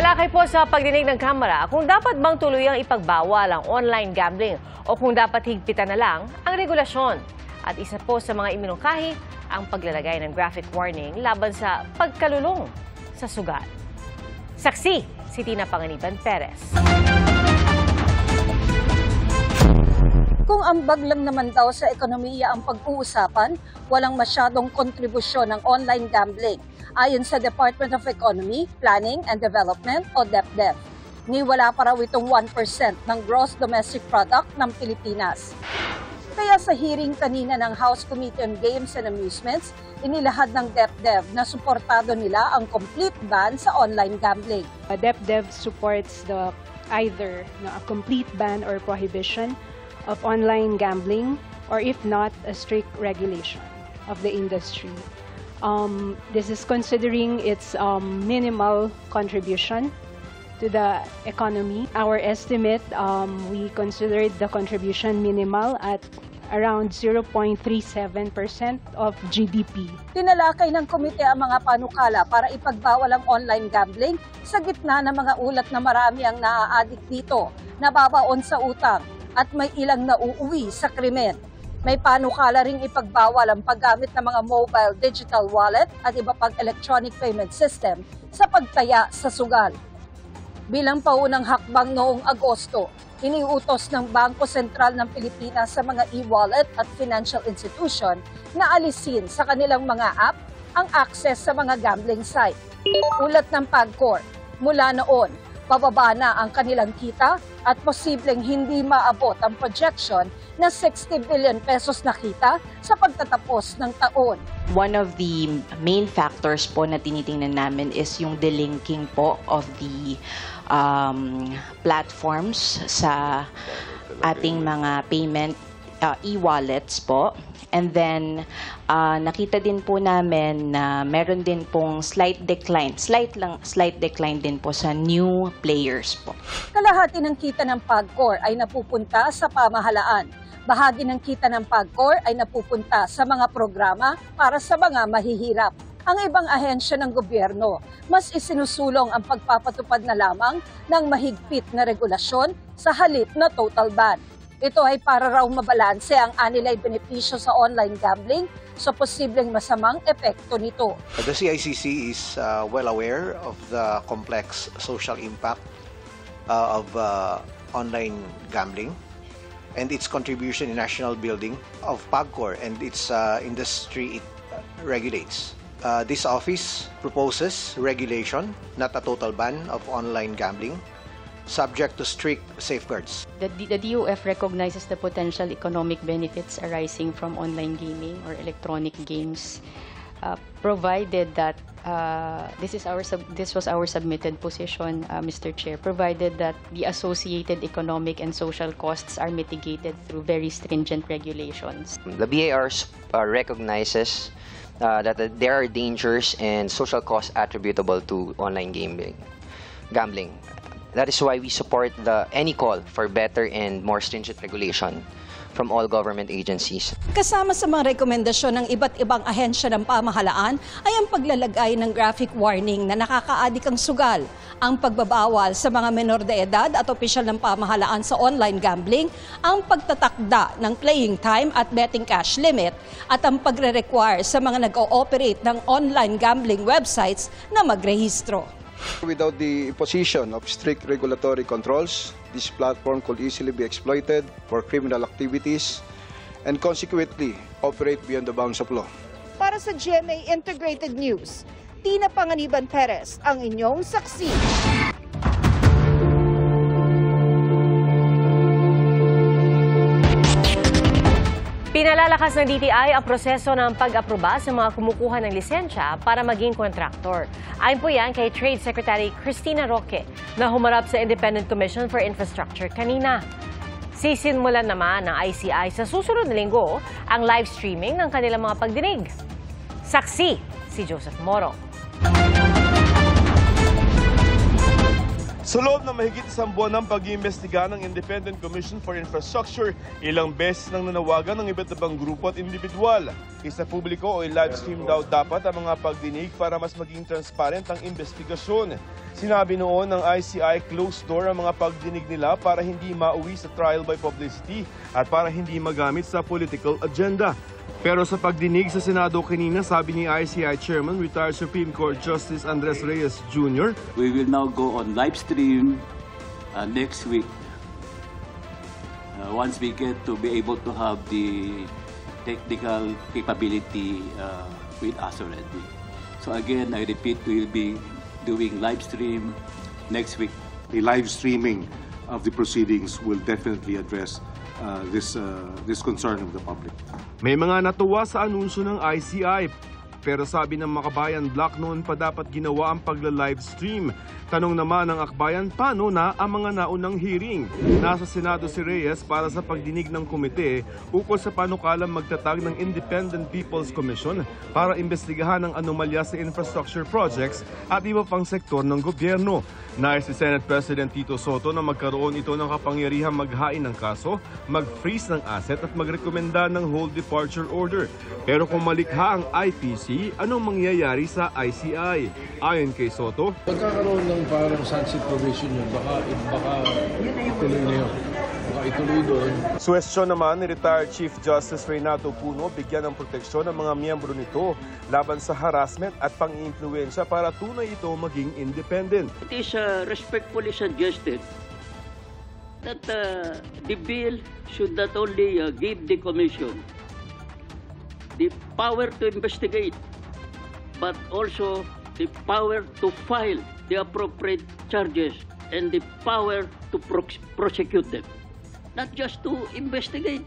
Talakay po sa pagdinig ng Kamara kung dapat bang tuluyang ipagbawal ang online gambling o kung dapat higpitan na lang ang regulasyon. At isa po sa mga iminungkahi ang paglalagay ng graphic warning laban sa pagkalulong sa sugal. Saksi si Tina Panganiban Perez. Kung ambag lang naman daw sa ekonomiya ang pag-uusapan, walang masyadong kontribusyon ng online gambling. Ayon sa Department of Economy, Planning and Development o DepDev, niwala pa raw itong 1% ng gross domestic product ng Pilipinas. Kaya sa hearing kanina ng House Committee on Games and Amusements, inilahad ng DepDev na suportado nila ang complete ban sa online gambling. DepDev supports either a complete ban or prohibition of online gambling, or if not, a strict regulation of the industry. This is considering its minimal contribution to the economy. Our estimate, we considered the contribution minimal at around 0.37% of GDP. Tinalakay ng komite ang mga panukala para ipagbawal ang online gambling sa gitna ng mga ulat na marami ang naa-addict dito, nababaon sa utang at may ilang nauuwi sa krimen. May panukala ring ipagbawal ang paggamit ng mga mobile digital wallet at iba pang electronic payment system sa pagtaya sa sugal. Bilang paunang hakbang noong Agosto, iniutos ng Bangko Sentral ng Pilipinas sa mga e-wallet at financial institution na alisin sa kanilang mga app ang access sa mga gambling site. Ulat ng PAGCOR, mula noon, pababa na ang kanilang kita at posibleng hindi maabot ang projection na 60 billion pesos na kita sa pagtatapos ng taon. One of the main factors po na tinitingnan namin is yung delinking po of the platforms sa ating mga payment e-wallets po. And then, nakita din po namin na meron din pong slight decline din po sa new players po. Kalahati ng kita ng PAGCOR ay napupunta sa pamahalaan. Bahagi ng kita ng PAGCOR ay napupunta sa mga programa para sa mga mahihirap. Ang ibang ahensya ng gobyerno, mas isinusulong ang pagpapatupad na lamang ng mahigpit na regulasyon sa halip na total ban. Ito ay para raw mabalanse ang anilay benepisyo sa online gambling sa posibleng masamang epekto nito. The CICC is well aware of the complex social impact of online gambling and its contribution in national building of PAGCOR and its industry it regulates. This office proposes regulation, not a total ban of online gambling, subject to strict safeguards. The DOF recognizes the potential economic benefits arising from online gaming or electronic games, provided that this was our submitted position, Mr. Chair, provided that the associated economic and social costs are mitigated through very stringent regulations. The BAR recognizes that there are dangers and social costs attributable to online gambling. That is why we support any call for better and more stringent regulation from all government agencies. Kasama sa mga rekomendasyon ng iba't ibang ahensya ng pamahalaan ay ang paglalagay ng graphic warning na nakakaadik ang sugal, ang pagbabawal sa mga menor de edad at opisyal ng pamahalaan sa online gambling, ang pagtatakda ng playing time at betting cash limit, at ang pagre-require sa mga nag-ooperate ng online gambling websites na magrehistro. Without the imposition of strict regulatory controls, this platform could easily be exploited for criminal activities and consequently operate beyond the bounds of law. Para sa GMA Integrated News, Tina Panganiban Perez, ang inyong saksi. Pinalalakas ng DTI ang proseso ng pag-aproba sa mga kumukuha ng lisensya para maging kontraktor. Ayon po yan kay Trade Secretary Cristina Roque na humarap sa Independent Commission for Infrastructure kanina. Sisinmulan naman ng ICI sa susunod na linggo ang live streaming ng kanilang mga pagdinig. Saksi si Joseph Moro. Sa loob ng mahigit isang buwan ng pag-iimbestiga ng Independent Commission for Infrastructure, ilang beses nang nanawagan ng iba't ibang grupo at individual. Isa publiko o live stream daw dapat ang mga pagdinig para mas maging transparent ang investigasyon. Sinabi noon ng ICI closed door ang mga pagdinig nila para hindi mauwi sa trial by publicity at para hindi magamit sa political agenda. Pero sa pagdinig sa Senado kanina, sabi ni ICI Chairman, retired Supreme Court Justice Andres Reyes Jr., we will now go on live stream next week. Once we get to be able to have the technical capability with us already. So again, I repeat, we will be doing live stream next week. The live streaming of the proceedings will definitely address this concern of the public. may mga natuwa sa anunsyo ng ICI. Pero sabi ng Makabayan Block noon pa dapat ginawa ang pagla-live stream. Tanong naman ng Akbayan, paano na ang mga naunang hearing? Nasa Senado si Reyes para sa pagdinig ng komite ukol sa panukalang magtatag ng Independent People's Commission para imbestigahan ang anomalya sa infrastructure projects at iba pang sektor ng gobyerno. Nais si Senate President Tito Soto na magkaroon ito ng kapangyarihang maghain ng kaso, mag-freeze ng asset at magrekomenda ng whole departure order. Pero kung malikha ang IPC, anong mangyayari sa ICI? Ayon kay Soto, pagkakaroon ng parang sunset provision yun, baka ituloy na yun. Baka ituloy doon. Suwestyon naman ni retired Chief Justice Renato Puno bigyan ng proteksyon ng mga miyembro nito laban sa harassment at pang-iimpluwensya para tunay ito maging independent. It is respectfully suggested that the bill should not only give the Commission the power to investigate, but also the power to file the appropriate charges and the power to prosecute them. Not just to investigate,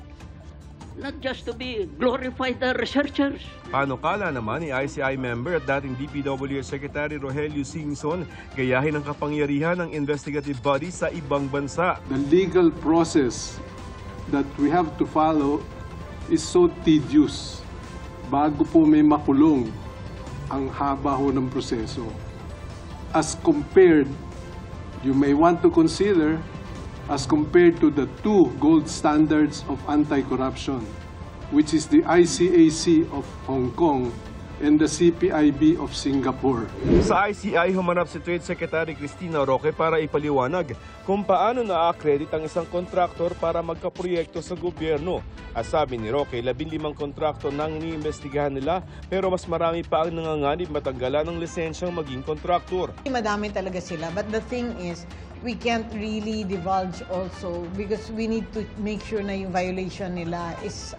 not just to be glorified researchers. Panukala naman ni ICI member at dating DPWH Secretary Rogelio Singson gayahin ang kapangyarihan ng investigative body sa ibang bansa. The legal process that we have to follow is so tedious. Bago po may makulong, ang haba ho ng proseso. As compared, you may want to consider, as compared to the two gold standards of anti-corruption, which is the ICAC of Hong Kong and the CPIB of Singapore. Sa ICI, humanap si Trade Secretary Cristina Roque para ipaliwanag kung paano na-accredit ang isang kontraktor para magkaproyekto sa gobyerno. At sabi ni Roque, 15 kontraktor nang iniimbestigahan nila pero mas marami pa ang nanganganib matanggalan ng lisensyang maging kontraktor. Madami talaga sila, but the thing is, we can't really divulge also because we need to make sure na yung violation nila is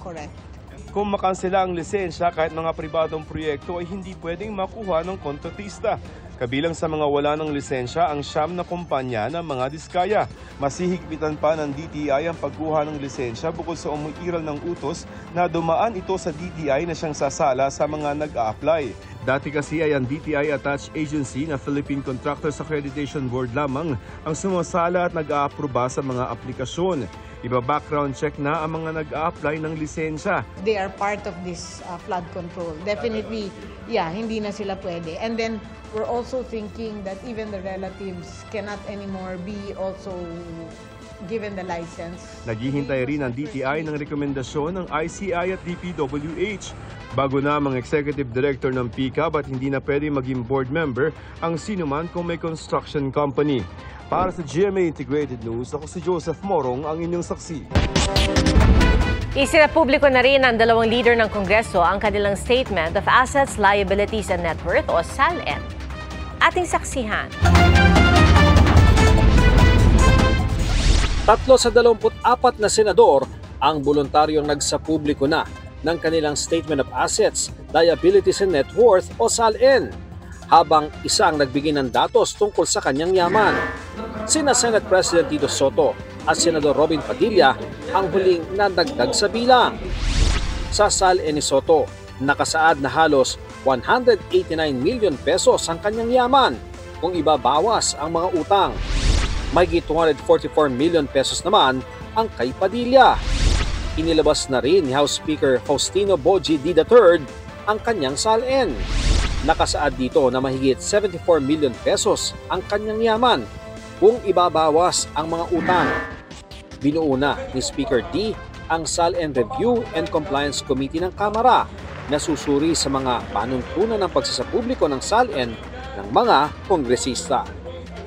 correct. Kung makansela ang lisensya, kahit mga pribadong proyekto ay hindi pwedeng makuha ng kontratista. Kabilang sa mga wala ng lisensya ang 9 na kumpanya ng mga diskaya. Masihigpitan pa ng DTI ang pagkuha ng lisensya bukod sa umiiral ng utos na dumaan ito sa DTI na siyang sasala sa mga nag-a-apply. Dati kasi ay ang DTI-attached agency na Philippine Contractors Accreditation Board lamang ang sumasala at nag-a-aproba sa mga aplikasyon. Iba-background check na ang mga nag-a-apply ng lisensya. They are part of this flood control. Definitely, hindi na sila pwede. And then, we're also thinking that even the relatives cannot anymore be also given the license. Naghihintay rin ang DTI ng rekomendasyon ng ICI at DPWH. Bago na ang executive director ng PICAB at hindi na pwede maging board member ang sinuman kung may construction company. Para sa GMA Integrated News, ako si Joseph Morong, ang inyong saksi. Isinapubliko na rin ng dalawang leader ng Kongreso ang kanilang Statement of Assets, Liabilities and Net Worth o SALN. Ating saksihan. 3 sa 24 na senador ang voluntaryong nagsapubliko na ng kanilang Statement of Assets, Liabilities and Net Worth o SALN, habang isa ang nagbigay ng datos tungkol sa kanyang yaman. Sina Senate President Tito Soto at Senador Robin Padilla ang huling nadagdag sa bilang. Sa SALN ni Soto, nakasaad na halos 189 million pesos ang kanyang yaman kung ibabawas ang mga utang. Mahigit 244 million pesos naman ang kay Padilla. Inilabas na rin ni House Speaker Faustino Boji D. III ang kanyang SALN. Nakasaad dito na mahigit 74 million pesos ang kanyang yaman kung ibabawas ang mga utang. Binuo na ni Speaker D ang SALN Review and Compliance Committee ng Kamara na susuri sa mga panuntunan ng pagsasapubliko ng SALN ng mga kongresista.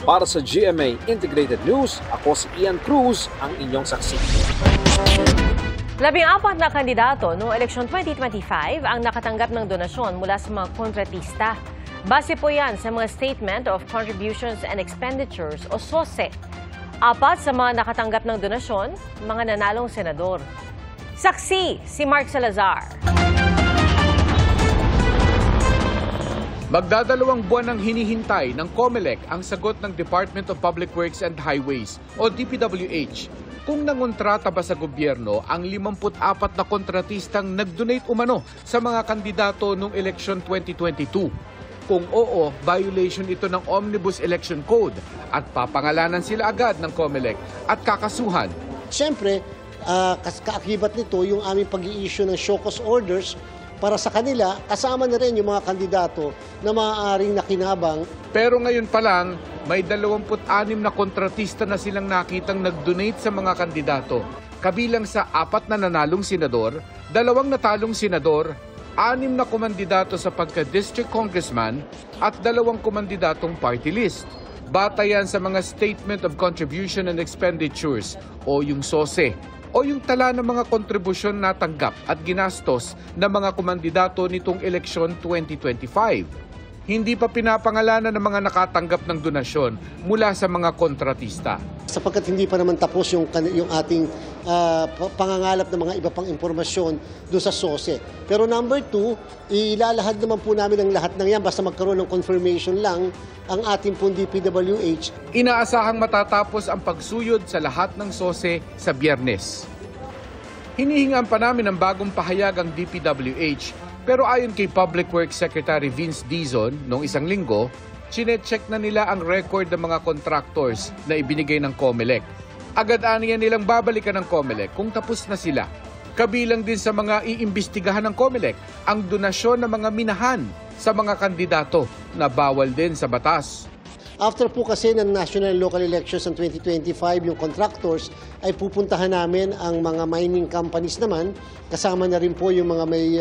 Para sa GMA Integrated News, ako si Ian Cruz, ang inyong saksi. 14 na kandidato noong eleksyon 2025 ang nakatanggap ng donasyon mula sa mga kontratista. Base po yan sa mga Statement of Contributions and Expenditures o SOSE. 4 sa mga nakatanggap ng donasyon, mga nanalong senador. Saksi si Mark Salazar. Magdadalawang buwan ang hinihintay ng COMELEC ang sagot ng Department of Public Works and Highways o DPWH kung nangontrata ba sa gobyerno ang 54 na kontratistang nag-donate umano sa mga kandidato noong eleksyon 2022. Kung oo, violation ito ng Omnibus Election Code at papangalanan sila agad ng COMELEC at kakasuhan. Siyempre, kaakibat nito yung aming pag-i-issue ng show cause orders para sa kanila, kasama na rin yung mga kandidato na maaaring nakinabang. Pero ngayon pa lang, may 26 na kontratista na silang nakitang nag-donate sa mga kandidato. Kabilang sa 4 na nanalong senador, 2 natalong senador, 6 na komandidato sa pagka-district congressman at 2 komandidatong party list. Batayan sa mga Statement of Contribution and Expenditures o yung SOSE o yung tala ng mga kontribusyon na tanggap at ginastos ng mga komandidato nitong eleksyon 2025. Hindi pa pinapangalanan ng mga nakatanggap ng donasyon mula sa mga kontratista. Sapagkat hindi pa naman tapos yung ating pangangalap ng mga iba pang impormasyon doon sa SOSE. Pero number 2, ilalahad naman po namin ang lahat ng yan basta magkaroon ng confirmation lang ang ating pong DPWH. Inaasahang matatapos ang pagsuyod sa lahat ng SOSE sa Biyernes. Hinihingan pa namin ng bagong pahayag ang DPWH. Pero ayon kay Public Works Secretary Vince Dizon, noong isang linggo, chinecheck na nila ang record ng mga contractors na ibinigay ng COMELEC. Agad-aniyan nilang babalikan ng COMELEC kung tapos na sila. Kabilang din sa mga iimbestigahan ng COMELEC ang donasyon ng mga minahan sa mga kandidato na bawal din sa batas. After po kasi ng national and local elections ng 2025, yung contractors ay pupuntahan namin ang mga mining companies naman. Kasama na rin po yung mga may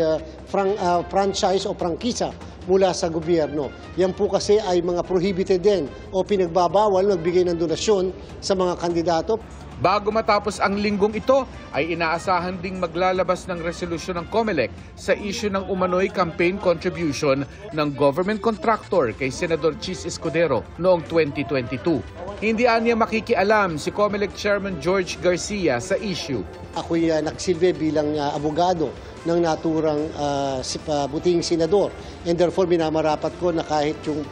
franchise o prangkisa mula sa gobyerno. Yan po kasi ay mga prohibited din o pinagbabawal magbigay ng donasyon sa mga kandidato. Bago matapos ang linggong ito, ay inaasahan ding maglalabas ng resolusyon ng COMELEC sa issue ng umano'y campaign contribution ng government contractor kay Senador Chis Escudero noong 2022. Hindi anya makikialam si COMELEC Chairman George Garcia sa issue. Ako'y nagsilbi bilang abogado ng naturang buting senador and therefore minamarapat ko na kahit yung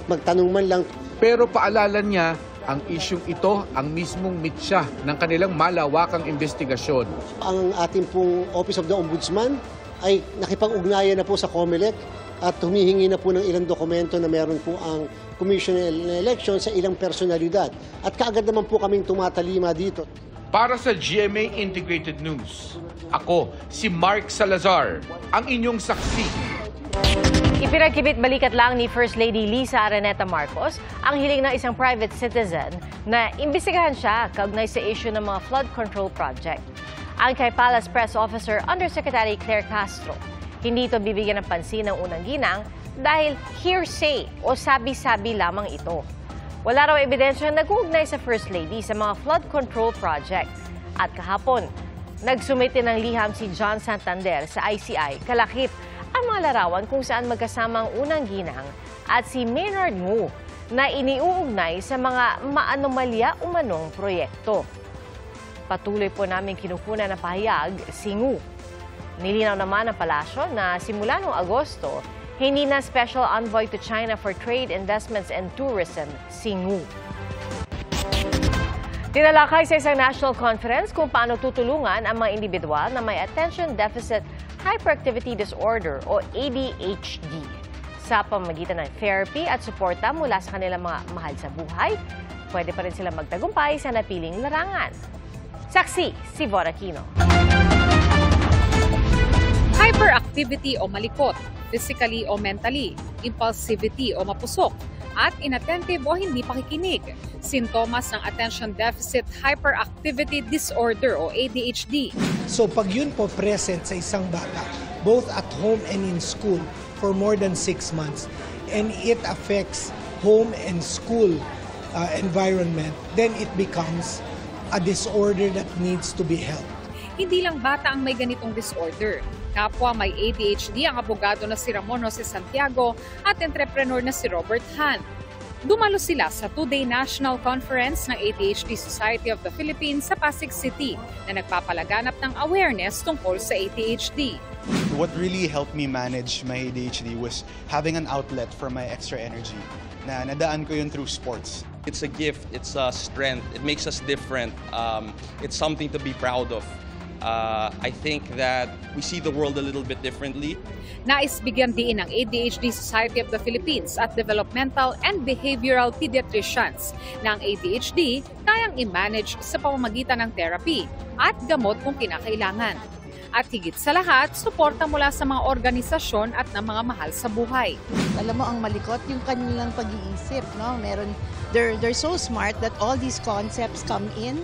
magtanong man lang. Pero paalala niya, ang isyung ito ang mismong mitya ng kanilang malawakang investigasyon. Ang ating pong Office of the Ombudsman ay nakipag-ugnayan na po sa COMELEC at humihingi na po ng ilang dokumento na meron po ang Commission on Elections sa ilang personalidad. At kaagad naman po kaming tumatalima dito. Para sa GMA Integrated News, ako si Mark Salazar, ang inyong saksi. Ipinagkibit balikat lang ni First Lady Lisa Araneta Marcos ang hiling ng isang private citizen na imbestigahan siya kaugnay sa issue ng mga flood control project. Ang kay Palace Press Officer Undersecretary Claire Castro, hindi ito bibigyan ng pansin ng unang ginang dahil hearsay o sabi-sabi lamang ito. Wala raw ebidensya na nag-uugnay sa First Lady sa mga flood control project. At kahapon, nagsumite ng liham si John Santander sa ICI kalakip ang mga larawan kung saan magkasama ang unang ginang at si Maynard Ngu na iniuugnay sa mga maanomalya umanong proyekto. Patuloy po namin kinukunan ng pahayag si Ngu. Nilinaw naman ng palasyo na simula noong Agosto, hindi na Special Envoy to China for Trade, Investments and Tourism si Ngu. Tinalakay sa isang national conference kung paano tutulungan ang mga individual na may attention deficit hyperactivity disorder o ADHD sa pamamagitan ng therapy at suporta mula sa kanilang mga mahal sa buhay. Pwede pa rin sila magtagumpay sa napiling larangan. Saksi si Von Aquino. Hyperactivity o malikot, physically o mentally, impulsivity o mapusok, at inattentive o hindi pakikinig, sintomas ng Attention Deficit Hyperactivity Disorder o ADHD. So pag yun po present sa isang bata, both at home and in school for more than 6 months, and it affects home and school environment, then it becomes a disorder that needs to be helped. Hindi lang bata ang may ganitong disorder. Kapwa may ADHD ang abogado na si Ramon Jose Santiago at entrepreneur na si Robert Han. Dumalo sila sa 2-day national conference ng ADHD Society of the Philippines sa Pasig City na nagpapalaganap ng awareness tungkol sa ADHD. What really helped me manage my ADHD was having an outlet for my extra energy na nadaan ko yun through sports. It's a gift, it's a strength, it makes us different, it's something to be proud of. I think that we see the world a little bit differently. Nais bigyan diin ng ADHD Society of the Philippines at Developmental and Behavioral Pediatricians na ang ADHD kayang i-manage sa pamamagitan ng therapy at gamot kung kinakailangan. At higit sa lahat, suporta mula sa mga organisasyon at ng mga mahal sa buhay. Alam mo, ang malikot yung kanilang pag-iisip, no? They're so smart that all these concepts come in.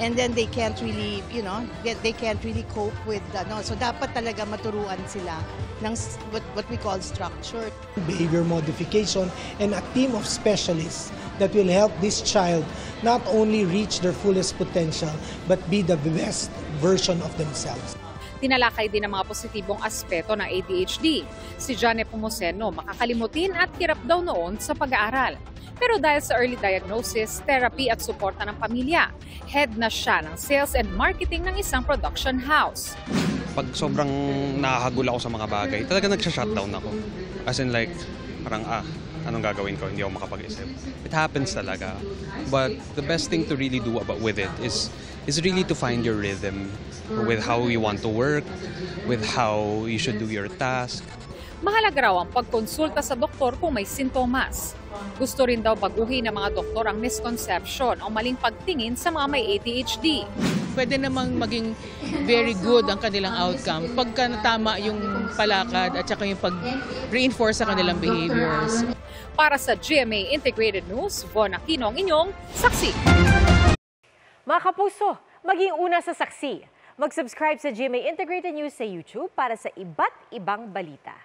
And then they can't really, they can't really cope with so dapat talaga maturuan sila ng what we call structure. Behavior modification and a team of specialists that will help this child not only reach their fullest potential but be the best version of themselves. Tinalakay din ang mga positibong aspeto ng ADHD. Si Jane Pomoceno makakalimutin at hirap daw noon sa pag-aaral. Pero dahil sa early diagnosis, therapy at suporta ng pamilya, head na siya ng sales and marketing ng isang production house. Pag sobrang nakakagul ako sa mga bagay, talaga nagsha-shutdown ako. As in like, parang anong gagawin ko? Hindi ako makapag-isip. It happens talaga. But the best thing to really do with it is really to find your rhythm with how you want to work, with how you should do your task. Mahalaga raw ang pagkonsulta sa doktor kung may sintomas. Gusto rin daw baguhin ng mga doktor ang misconception o maling pagtingin sa mga may ADHD. Pwede namang maging very good ang kanilang outcome pagka tama yung palakad at saka yung pag-reinforce sa kanilang behaviors. Para sa GMA Integrated News, Von Aquino ang inyong saksi. Mga kapuso, maging una sa saksi. Mag-subscribe sa GMA Integrated News sa YouTube para sa iba't ibang balita.